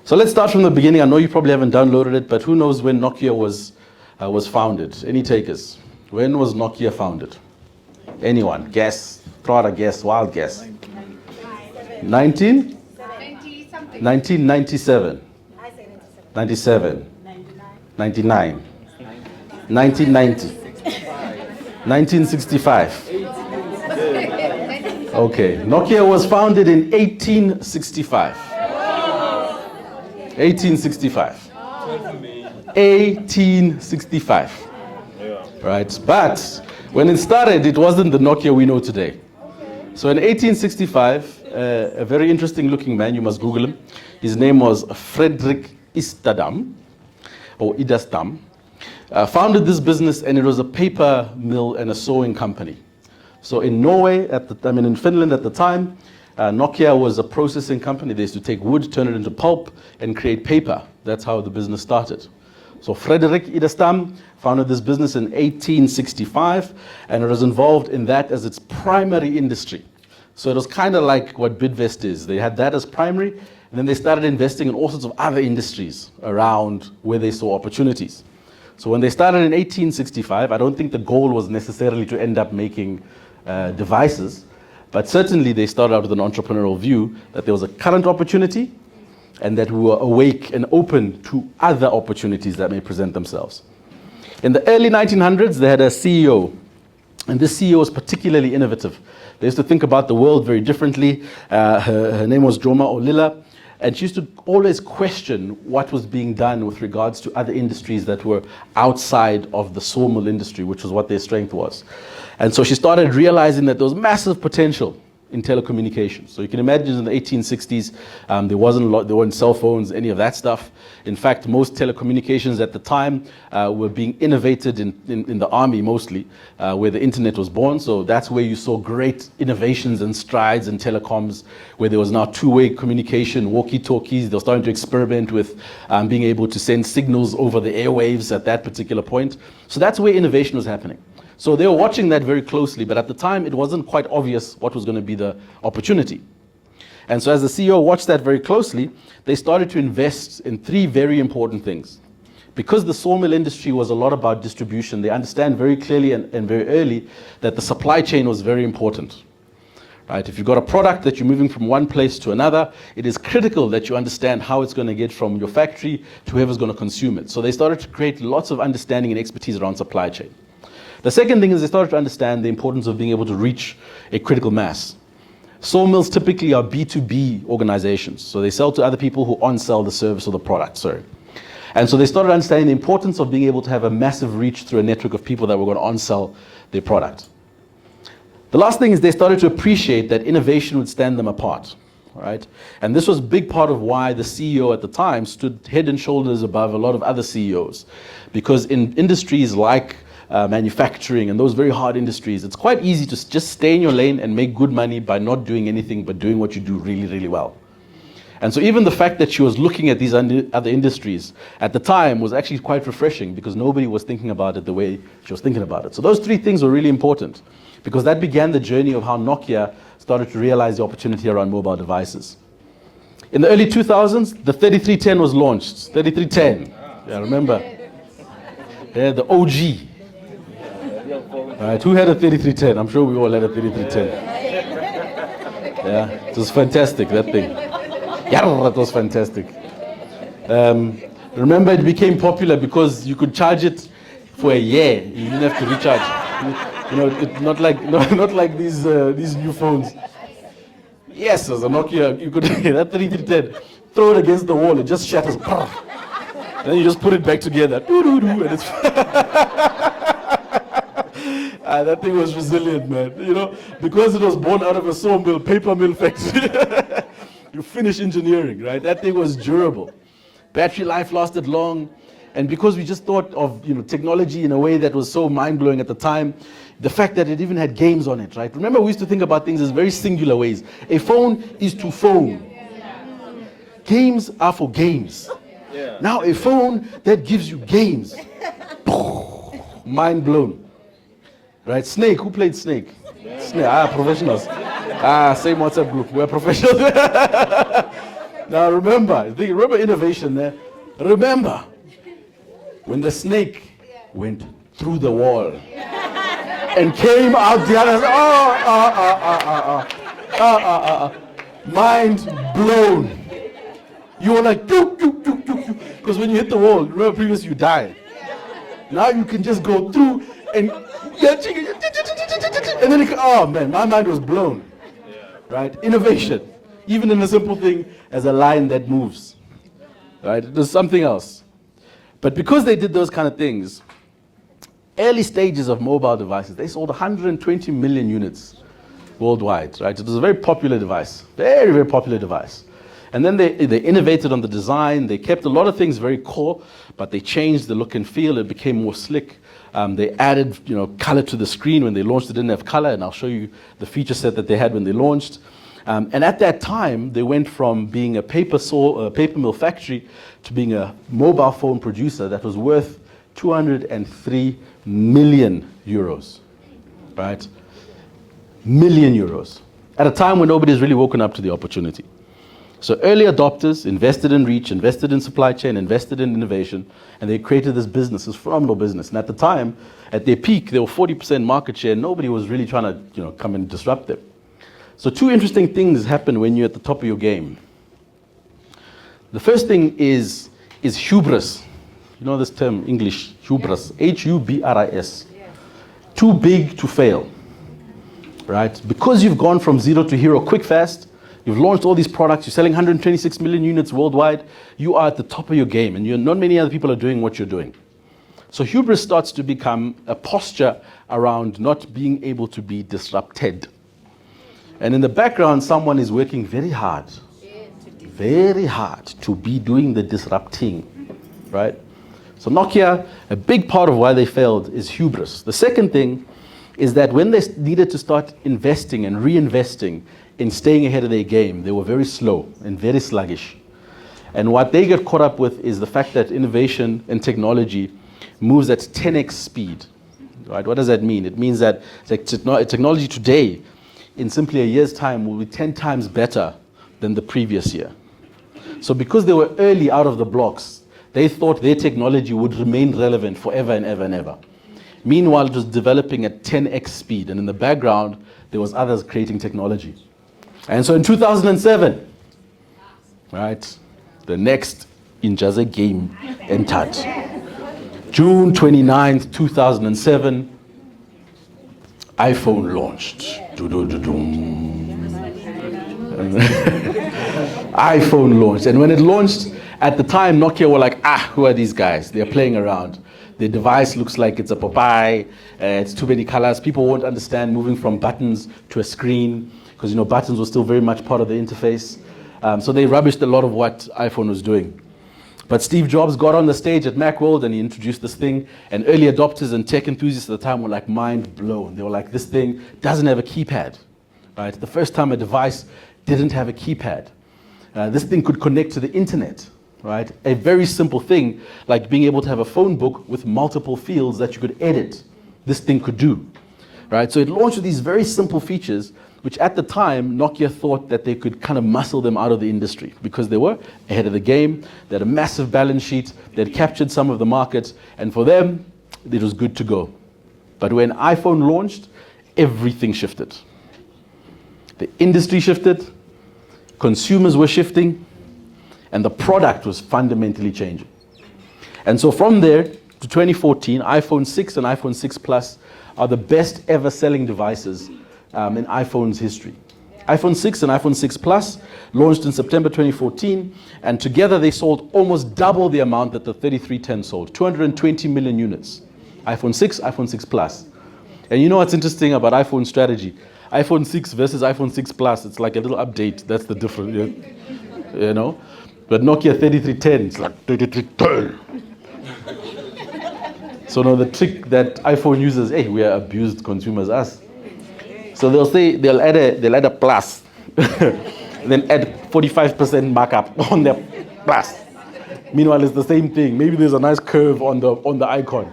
So let's start from the beginning. I know you probably haven't downloaded it, but who knows when Nokia was founded? Any takers? When was Nokia founded? Anyone? Guess. Throw out a guess. Wild guess. 1997. 97. 99. 1990. 1965. Okay. Nokia was founded in 1865. 1865. 1865. Right? But when it started, it wasn't the Nokia we know today. So in 1865, a very interesting looking man, you must Google him. His name was Frederick Idestam, founded this business, and it was a paper mill and a sewing company. So in Norway, in Finland at the time, Nokia was a processing company. They used to take wood, turn it into pulp, and create paper. That's how the business started. So Frederick Idestam founded this business in 1865, and it was involved in that as its primary industry. So it was kind of like what Bidvest is. They had that as primary, and then they started investing in all sorts of other industries around where they saw opportunities. So when they started in 1865, I don't think the goal was necessarily to end up making devices, but certainly they started out with an entrepreneurial view that there was a current opportunity and that we were awake and open to other opportunities that may present themselves. In the early 1900s, they had a CEO, and this CEO was particularly innovative. They used to think about the world very differently. Her name was Joma Olila, and she used to always question what was being done with regards to other industries that were outside of the sawmill industry, which was what their strength was. And so she started realizing that there was massive potential in telecommunications. So you can imagine in the 1860s, there weren't cell phones, any of that stuff. In fact, most telecommunications at the time were being innovated in the army mostly, where the internet was born. So that's where you saw great innovations and strides in telecoms, where there was now two-way communication, walkie-talkies. They were starting to experiment with being able to send signals over the airwaves at that particular point. So that's where innovation was happening. So they were watching that very closely, but at the time it wasn't quite obvious what was going to be the opportunity. And so as the CEO watched that very closely, they started to invest in three very important things. Because the sawmill industry was a lot about distribution, they understand very clearly and very early that the supply chain was very important. Right? If you've got a product that you're moving from one place to another, it is critical that you understand how it's going to get from your factory to whoever's going to consume it. So they started to create lots of understanding and expertise around supply chain. The second thing is they started to understand the importance of being able to reach a critical mass. Sawmills typically are B2B organizations, so they sell to other people who on-sell the service or the product, And so they started understanding the importance of being able to have a massive reach through a network of people that were going to on-sell their product. The last thing is they started to appreciate that innovation would stand them apart, right? And this was a big part of why the CEO at the time stood head and shoulders above a lot of other CEOs. Because in industries like manufacturing and those very hard industries, it's quite easy to just stay in your lane and make good money by not doing anything but doing what you do really, really well. And so even the fact that she was looking at these other industries at the time was actually quite refreshing because nobody was thinking about it the way she was thinking about it. So those three things were really important because that began the journey of how Nokia started to realize the opportunity around mobile devices. In the early 2000s, the 3310 was launched. 3310, yeah, remember? Yeah, the OG. Right, who had a 3310? I'm sure we all had a 3310. Yeah, it was fantastic, that thing. Yeah, that was fantastic. Remember, it became popular because you could charge it for a year. You didn't have to recharge. Not like these new phones. Yes, as a Nokia, you could that 3310, throw it against the wall, it just shatters. Then you just put it back together. And it's that thing was resilient, man. Because it was born out of a sawmill, paper mill factory. You finish engineering, right? That thing was durable. Battery life lasted long. And because we just thought of technology in a way that was so mind-blowing at the time, the fact that it even had games on it, right? Remember, we used to think about things as very singular ways. A phone is to phone. Games are for games. Now a phone that gives you games. Mind blown. Right? Snake, who played Snake? Snake, professionals. Same WhatsApp group, we're professionals. Now remember innovation there. Remember when the snake went through the wall and came out the other side. Mind blown. You were like, because when you hit the wall, remember previously you die. Now you can just go through and then oh man, my mind was blown. Right? Innovation. Even in a simple thing as a line that moves. Right? There's something else. But because they did those kind of things, early stages of mobile devices, they sold 120 million units worldwide. Right? It was a very popular device. Very, very popular device. And then they innovated on the design. They kept a lot of things very core, but they changed the look and feel. It became more slick. They added, color to the screen. When they launched, it didn't have color, and I'll show you the feature set that they had when they launched. And at that time, they went from being a paper mill factory to being a mobile phone producer that was worth 203 million euros, right? Million euros. At a time when nobody's really woken up to the opportunity. So early adopters invested in reach, invested in supply chain, invested in innovation, and they created this business, this phenomenal business. And at the time, at their peak, they were 40% market share. Nobody was really trying to, come and disrupt them. So two interesting things happen when you're at the top of your game. The first thing is hubris. You know this term, English, hubris, Hubris. Too big to fail, right? Because you've gone from zero to hero quick, fast, you've launched all these products, you're selling 126 million units worldwide, you are at the top of your game, and not many other people are doing what you're doing. So hubris starts to become a posture around not being able to be disrupted. And in the background, someone is working very hard to be doing the disrupting, right? So Nokia, a big part of why they failed is hubris. The second thing is that when they needed to start investing and reinvesting in staying ahead of their game, they were very slow and very sluggish. And what they get caught up with is the fact that innovation and technology moves at 10x speed, right? What does that mean? It means that technology today, in simply a year's time, will be 10 times better than the previous year. So because they were early out of the blocks, they thought their technology would remain relevant forever and ever and ever. Meanwhile, it was developing at 10x speed, and in the background, there was others creating technology. And so in 2007, right, the next Injaze game entered. June 29th, 2007, iPhone launched. iPhone launched. And when it launched, at the time, Nokia were like, who are these guys? They're playing around. The device looks like it's a Popeye. It's too many colors. People won't understand moving from buttons to a screen because, buttons were still very much part of the interface. So they rubbished a lot of what iPhone was doing. But Steve Jobs got on the stage at Macworld and he introduced this thing, and early adopters and tech enthusiasts at the time were like mind blown. They were like, this thing doesn't have a keypad, right? The first time a device didn't have a keypad. This thing could connect to the internet, right? A very simple thing like being able to have a phone book with multiple fields that you could edit. This thing could do, right? So it launched with these very simple features, which at the time, Nokia thought that they could kind of muscle them out of the industry because they were ahead of the game. They had a massive balance sheet. They had captured some of the markets. And for them, it was good to go. But when iPhone launched, everything shifted. The industry shifted. Consumers were shifting. And the product was fundamentally changing. And so from there to 2014, iPhone 6 and iPhone 6 Plus are the best ever selling devices in iPhone's history. iPhone 6 and iPhone 6 Plus launched in September 2014, and together they sold almost double the amount that the 3310 sold, 220 million units. iPhone 6, iPhone 6 Plus. And you know what's interesting about iPhone strategy? iPhone 6 versus iPhone 6 Plus, it's like a little update. That's the difference, But Nokia 3310, it's like 3310. So now the trick that iPhone uses, we are abused consumers, us. So they'll add a plus, then add 45% markup on their plus. Meanwhile, it's the same thing. Maybe there's a nice curve on the icon,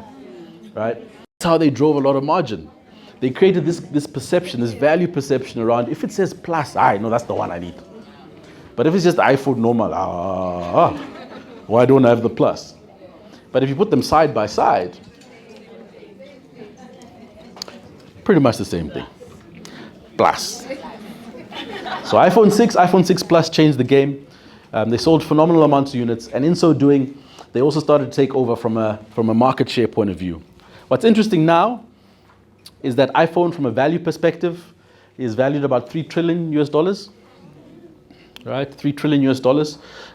right? That's how they drove a lot of margin. They created this perception, this value perception around, if it says plus, no, that's the one I need. But if it's just iPhone normal, why don't I have the Plus? But if you put them side by side, pretty much the same thing. Plus. So iPhone 6 Plus changed the game. They sold phenomenal amounts of units, and in so doing, they also started to take over from a market share point of view. What's interesting now is that iPhone, from a value perspective, is valued about $3 trillion US. Right, $3 trillion US.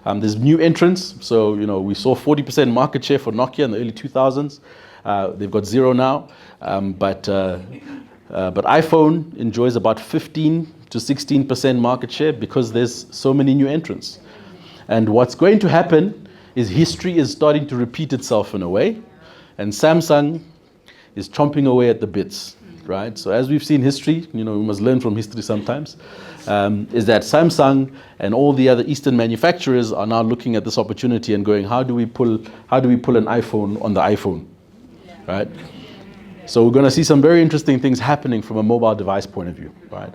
There's new entrants. So, we saw 40% market share for Nokia in the early 2000s. They've got zero now. But iPhone enjoys about 15 to 16% market share because there's so many new entrants. And what's going to happen is history is starting to repeat itself in a way. And Samsung is chomping away at the bits. Right? So as we've seen history, we must learn from history sometimes, is that Samsung and all the other Eastern manufacturers are now looking at this opportunity and going, how do we pull an iPhone on the iPhone? Right? So we're going to see some very interesting things happening from a mobile device point of view. Right?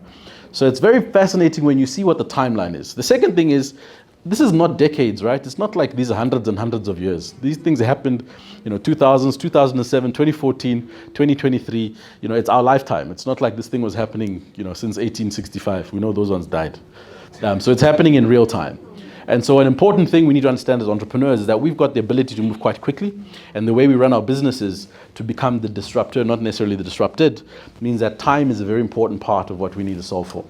So it's very fascinating when you see what the timeline is. The second thing is, this is not decades, right? It's not like these are hundreds and hundreds of years. These things happened, 2000s, 2007, 2014, 2023. It's our lifetime. It's not like this thing was happening, since 1865. We know those ones died. So it's happening in real time. And so an important thing we need to understand as entrepreneurs is that we've got the ability to move quite quickly. And the way we run our businesses to become the disruptor, not necessarily the disrupted, means that time is a very important part of what we need to solve for.